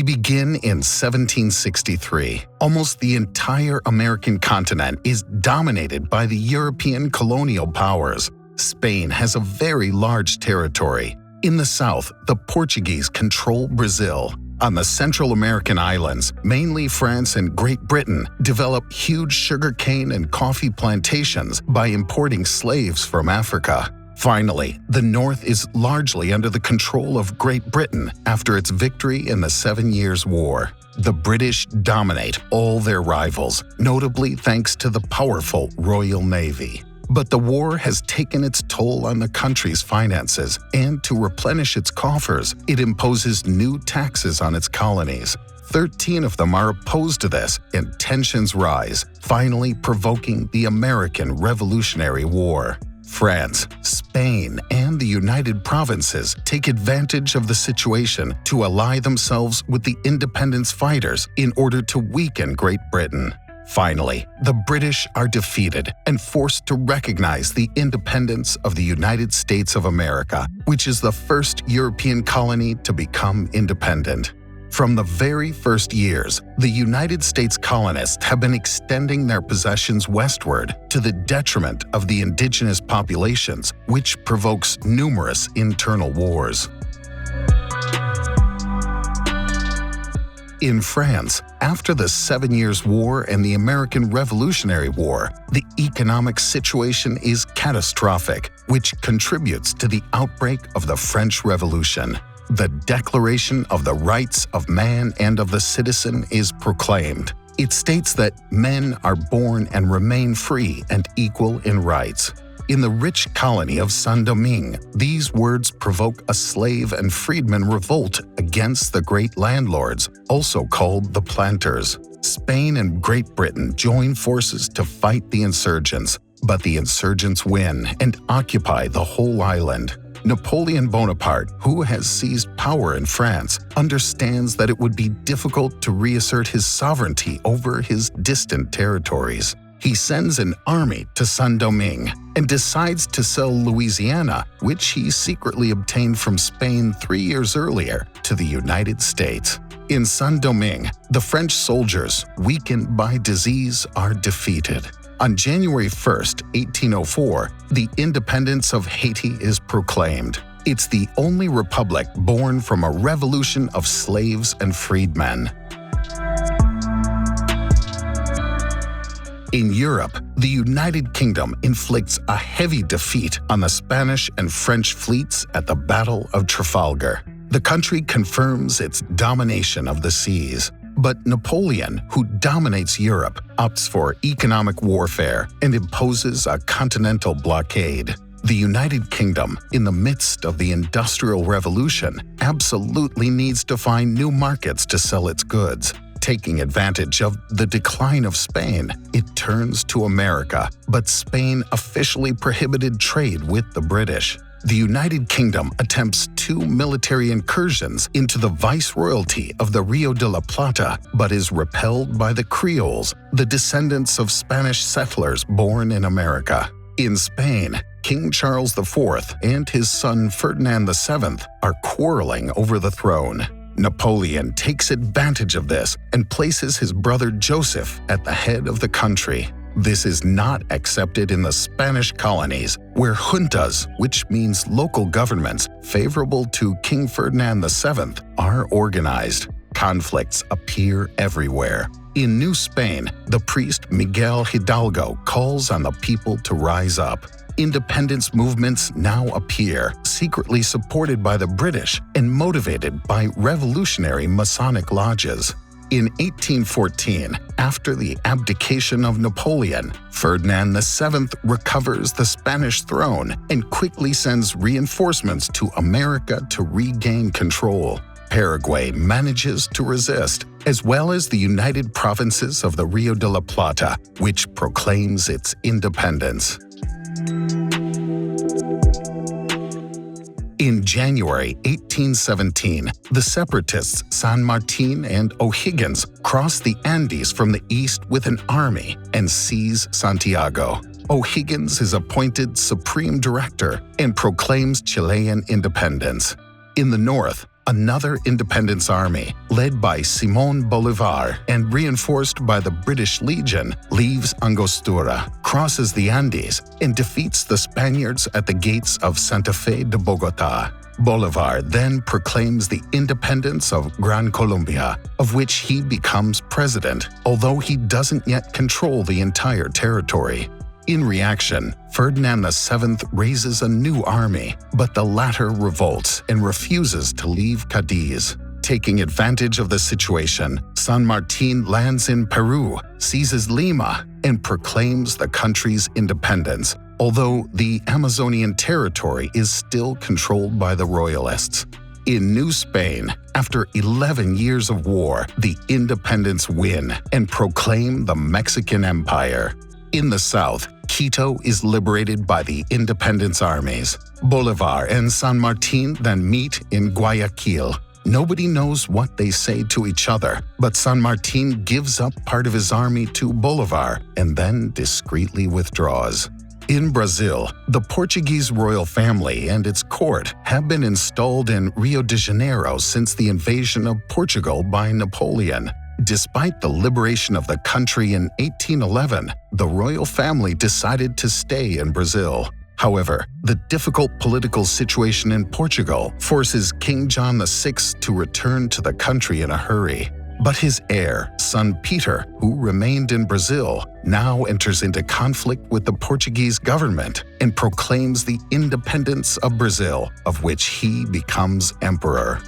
begin in 1763. Almost the entire American continent is dominated by the European colonial powers. Spain has a very large territory. In the south, the Portuguese control Brazil. On the Central American islands, mainly France and Great Britain, develop huge sugarcane and coffee plantations by importing slaves from Africa. Finally, the North is largely under the control of Great Britain after its victory in the 7 Years' War. The British dominate all their rivals, notably thanks to the powerful Royal Navy. But the war has taken its toll on the country's finances, and to replenish its coffers, it imposes new taxes on its colonies. 13 of them are opposed to this, and tensions rise, finally provoking the American Revolutionary War. France, Spain, and the United Provinces take advantage of the situation to ally themselves with the independence fighters in order to weaken Great Britain. Finally, the British are defeated and forced to recognize the independence of the United States of America, which is the first European colony to become independent. From the very first years, the United States colonists have been extending their possessions westward to the detriment of the indigenous populations, which provokes numerous internal wars. In France, after the 7 Years' War and the American Revolutionary War, the economic situation is catastrophic, which contributes to the outbreak of the French Revolution. The Declaration of the Rights of Man and of the Citizen is proclaimed. It states that men are born and remain free and equal in rights. In the rich colony of Saint-Domingue, these words provoke a slave and freedman revolt against the great landlords, also called the planters. Spain and Great Britain join forces to fight the insurgents, but the insurgents win and occupy the whole island. Napoleon Bonaparte, who has seized power in France, understands that it would be difficult to reassert his sovereignty over his distant territories. He sends an army to Saint-Domingue and decides to sell Louisiana, which he secretly obtained from Spain 3 years earlier, to the United States. In Saint-Domingue, the French soldiers, weakened by disease, are defeated. On January 1, 1804, the independence of Haiti is proclaimed. It's the only republic born from a revolution of slaves and freedmen. In Europe, the United Kingdom inflicts a heavy defeat on the Spanish and French fleets at the Battle of Trafalgar. The country confirms its domination of the seas. But Napoleon, who dominates Europe, opts for economic warfare and imposes a continental blockade. The United Kingdom, in the midst of the Industrial Revolution, absolutely needs to find new markets to sell its goods. Taking advantage of the decline of Spain, it turns to America, but Spain officially prohibited trade with the British. The United Kingdom attempts 2 military incursions into the viceroyalty of the Rio de la Plata, but is repelled by the Creoles, the descendants of Spanish settlers born in America. In Spain, King Charles IV and his son Ferdinand VII are quarreling over the throne. Napoleon takes advantage of this and places his brother Joseph at the head of the country. This is not accepted in the Spanish colonies, where juntas, which means local governments favorable to King Ferdinand VII, are organized. Conflicts appear everywhere. In New Spain, the priest Miguel Hidalgo calls on the people to rise up. Independence movements now appear, secretly supported by the British and motivated by revolutionary Masonic lodges. In 1814, after the abdication of Napoleon, Ferdinand VII recovers the Spanish throne and quickly sends reinforcements to America to regain control. Paraguay manages to resist, as well as the United Provinces of the Rio de la Plata, which proclaims its independence. In January 1817, the separatists San Martin and O'Higgins cross the Andes from the east with an army and seize Santiago. O'Higgins is appointed Supreme Director and proclaims Chilean independence. In the north, another independence army, led by Simón Bolívar and reinforced by the British Legion, leaves Angostura, crosses the Andes, and defeats the Spaniards at the gates of Santa Fe de Bogotá. Bolívar then proclaims the independence of Gran Colombia, of which he becomes president, although he doesn't yet control the entire territory. In reaction, Ferdinand VII raises a new army, but the latter revolts and refuses to leave Cadiz. Taking advantage of the situation, San Martín lands in Peru, seizes Lima, and proclaims the country's independence, although the Amazonian territory is still controlled by the royalists. In New Spain, after 11 years of war, the independents win and proclaim the Mexican Empire. In the south, Quito is liberated by the independence armies. Bolívar and San Martín then meet in Guayaquil. Nobody knows what they say to each other, but San Martín gives up part of his army to Bolívar and then discreetly withdraws. In Brazil, the Portuguese royal family and its court have been installed in Rio de Janeiro since the invasion of Portugal by Napoleon. Despite the liberation of the country in 1811, the royal family decided to stay in Brazil. However, the difficult political situation in Portugal forces King John VI to return to the country in a hurry. But his heir, son Peter, who remained in Brazil, now enters into conflict with the Portuguese government and proclaims the independence of Brazil, of which he becomes emperor.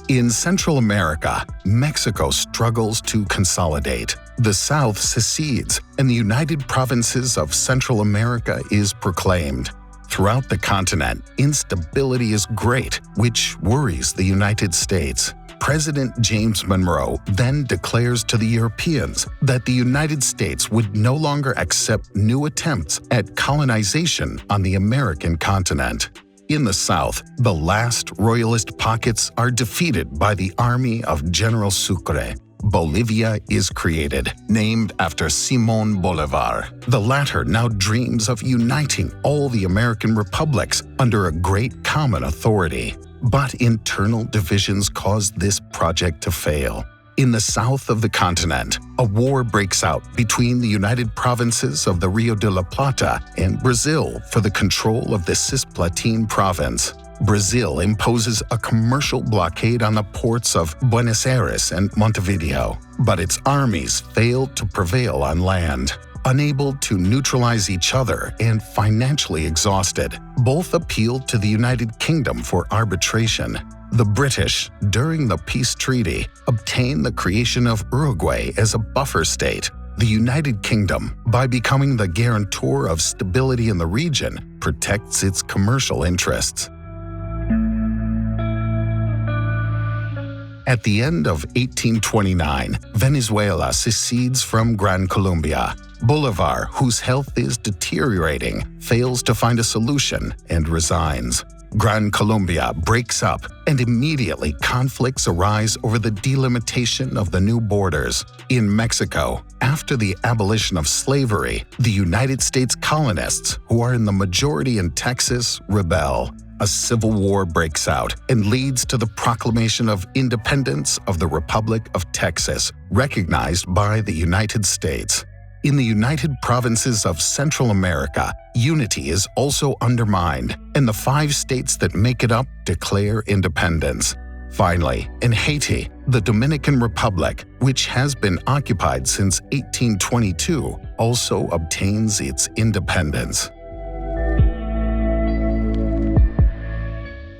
In Central America, Mexico struggles to consolidate. The South secedes, and the United Provinces of Central America is proclaimed. Throughout the continent, instability is great, which worries the United States. President James Monroe then declares to the Europeans that the United States would no longer accept new attempts at colonization on the American continent. In the South, the last royalist pockets are defeated by the army of General Sucre. Bolivia is created, named after Simón Bolívar. The latter now dreams of uniting all the American republics under a great common authority. But internal divisions caused this project to fail. In the south of the continent, a war breaks out between the United Provinces of the Rio de la Plata and Brazil for the control of the Cisplatin province. Brazil imposes a commercial blockade on the ports of Buenos Aires and Montevideo, but its armies failed to prevail on land. Unable to neutralize each other and financially exhausted, both appealed to the United Kingdom for arbitration. The British, during the peace treaty, obtained the creation of Uruguay as a buffer state. The United Kingdom, by becoming the guarantor of stability in the region, protects its commercial interests. At the end of 1829, Venezuela secedes from Gran Colombia. Bolívar, whose health is deteriorating, fails to find a solution and resigns. Gran Colombia breaks up, and immediately conflicts arise over the delimitation of the new borders. In Mexico, after the abolition of slavery, the United States colonists, who are in the majority in Texas, rebel. A civil war breaks out and leads to the proclamation of independence of the Republic of Texas, recognized by the United States. In the United Provinces of Central America, unity is also undermined, and the 5 states that make it up declare independence. Finally, in Haiti, the Dominican Republic, which has been occupied since 1822, also obtains its independence.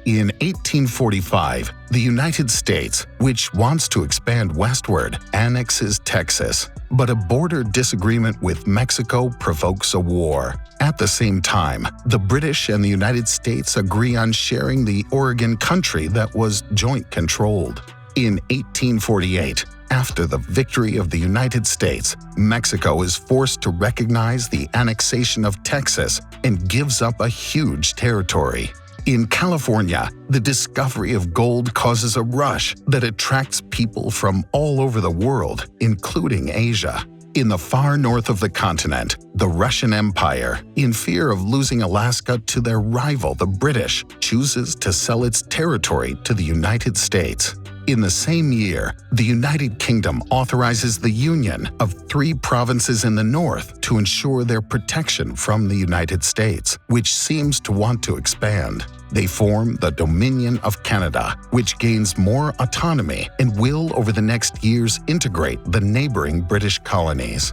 In 1845, the United States, which wants to expand westward, annexes Texas, but a border disagreement with Mexico provokes a war. At the same time, the British and the United States agree on sharing the Oregon country that was joint-controlled. In 1848, after the victory of the United States, Mexico is forced to recognize the annexation of Texas and gives up a huge territory. In California, the discovery of gold causes a rush that attracts people from all over the world, including Asia. In the far north of the continent, the Russian Empire, in fear of losing Alaska to their rival, the British, chooses to sell its territory to the United States. In the same year, the United Kingdom authorizes the union of 3 provinces in the north to ensure their protection from the United States, which seems to want to expand. They form the Dominion of Canada, which gains more autonomy and will over the next years integrate the neighboring British colonies.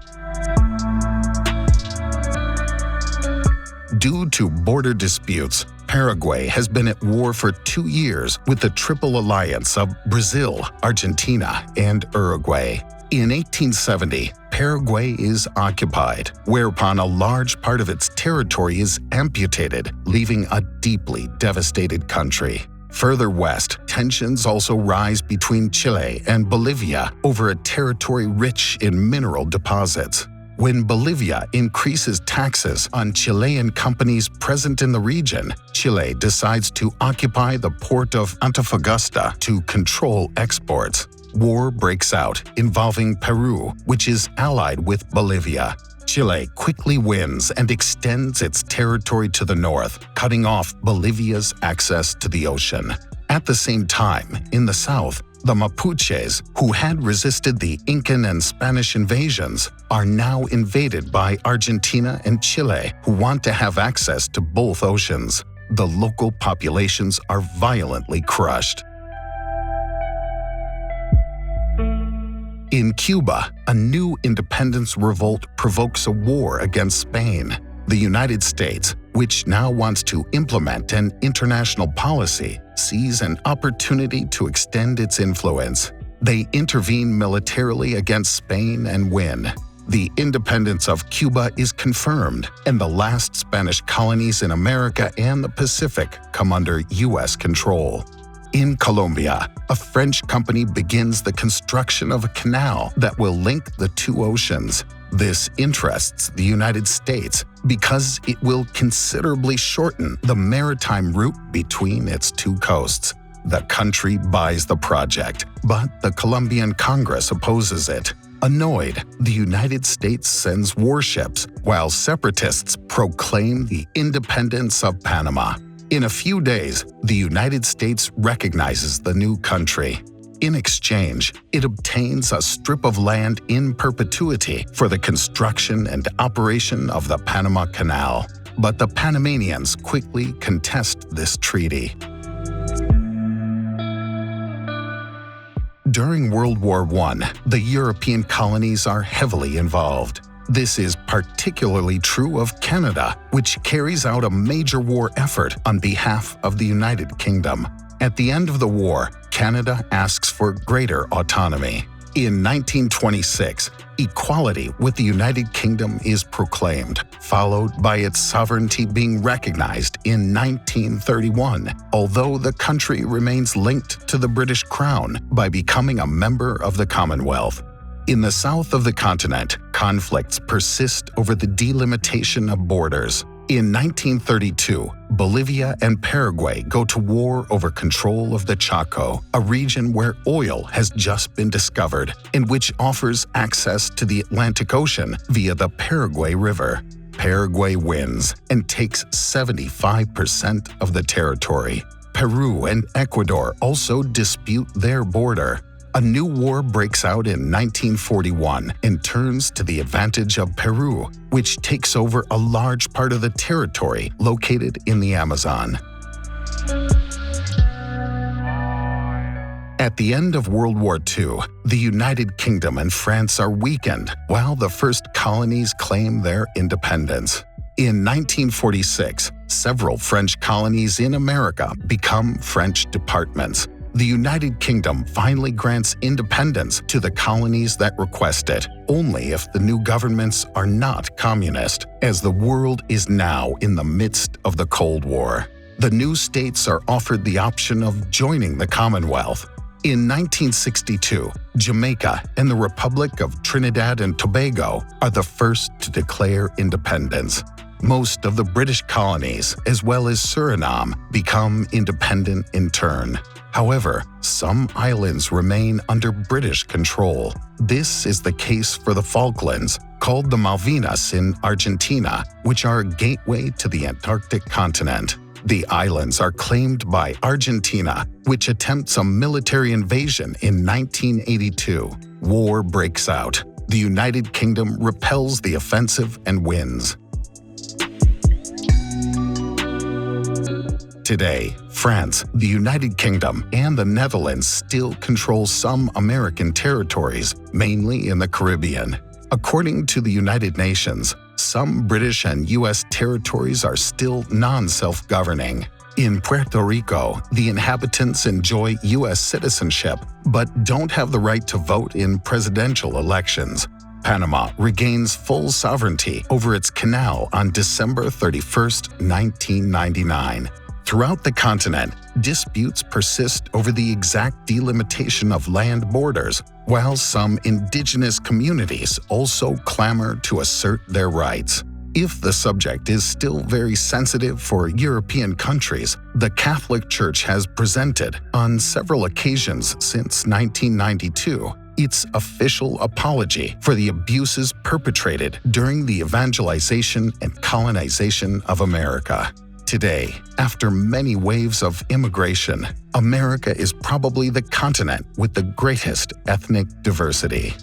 Due to border disputes, Paraguay has been at war for 2 years with the Triple Alliance of Brazil, Argentina, and Uruguay. In 1870, Paraguay is occupied, whereupon a large part of its territory is amputated, leaving a deeply devastated country. Further west, tensions also rise between Chile and Bolivia over a territory rich in mineral deposits. When Bolivia increases taxes on Chilean companies present in the region, Chile decides to occupy the port of Antofagasta to control exports. War breaks out involving Peru, which is allied with Bolivia. Chile quickly wins and extends its territory to the north, cutting off Bolivia's access to the ocean. At the same time, in the south, the Mapuches, who had resisted the Incan and Spanish invasions, are now invaded by Argentina and Chile, who want to have access to both oceans. The local populations are violently crushed. In Cuba, a new independence revolt provokes a war against Spain. The United States, which now wants to implement an international policy, sees an opportunity to extend its influence. They intervene militarily against Spain and win. The independence of Cuba is confirmed, and the last Spanish colonies in America and the Pacific come under U.S. control. In Colombia, a French company begins the construction of a canal that will link the 2 oceans. This interests the United States because it will considerably shorten the maritime route between its 2 coasts. The country buys the project, but the Colombian Congress opposes it. Annoyed, the United States sends warships, while separatists proclaim the independence of Panama. In a few days, the United States recognizes the new country. In exchange, it obtains a strip of land in perpetuity for the construction and operation of the Panama Canal. But the Panamanians quickly contest this treaty. During World War I, the European colonies are heavily involved. This is particularly true of Canada, which carries out a major war effort on behalf of the United Kingdom. At the end of the war, Canada asks for greater autonomy. In 1926, equality with the United Kingdom is proclaimed, followed by its sovereignty being recognized in 1931, although the country remains linked to the British Crown by becoming a member of the Commonwealth. In the south of the continent, conflicts persist over the delimitation of borders. In 1932, Bolivia and Paraguay go to war over control of the Chaco, a region where oil has just been discovered and which offers access to the Atlantic Ocean via the Paraguay River. Paraguay wins and takes 75% of the territory. Peru and Ecuador also dispute their border. A new war breaks out in 1941 and turns to the advantage of Peru, which takes over a large part of the territory located in the Amazon. At the end of World War II, the United Kingdom and France are weakened, while the first colonies claim their independence. In 1946, several French colonies in America become French departments. The United Kingdom finally grants independence to the colonies that request it, only if the new governments are not communist, as the world is now in the midst of the Cold War. The new states are offered the option of joining the Commonwealth. In 1962, Jamaica and the Republic of Trinidad and Tobago are the first to declare independence. Most of the British colonies, as well as Suriname, become independent in turn. However, some islands remain under British control. This is the case for the Falklands, called the Malvinas in Argentina, which are a gateway to the Antarctic continent. The islands are claimed by Argentina, which attempts a military invasion in 1982. War breaks out. The United Kingdom repels the offensive and wins. Today, France, the United Kingdom, and the Netherlands still control some American territories, mainly in the Caribbean. According to the United Nations, some British and U.S. territories are still non-self-governing. In Puerto Rico, the inhabitants enjoy U.S. citizenship but don't have the right to vote in presidential elections. Panama regains full sovereignty over its canal on December 31, 1999. Throughout the continent, disputes persist over the exact delimitation of land borders, while some indigenous communities also clamor to assert their rights. If the subject is still very sensitive for European countries, the Catholic Church has presented, on several occasions since 1992, its official apology for the abuses perpetrated during the evangelization and colonization of America. Today, after many waves of immigration, America is probably the continent with the greatest ethnic diversity.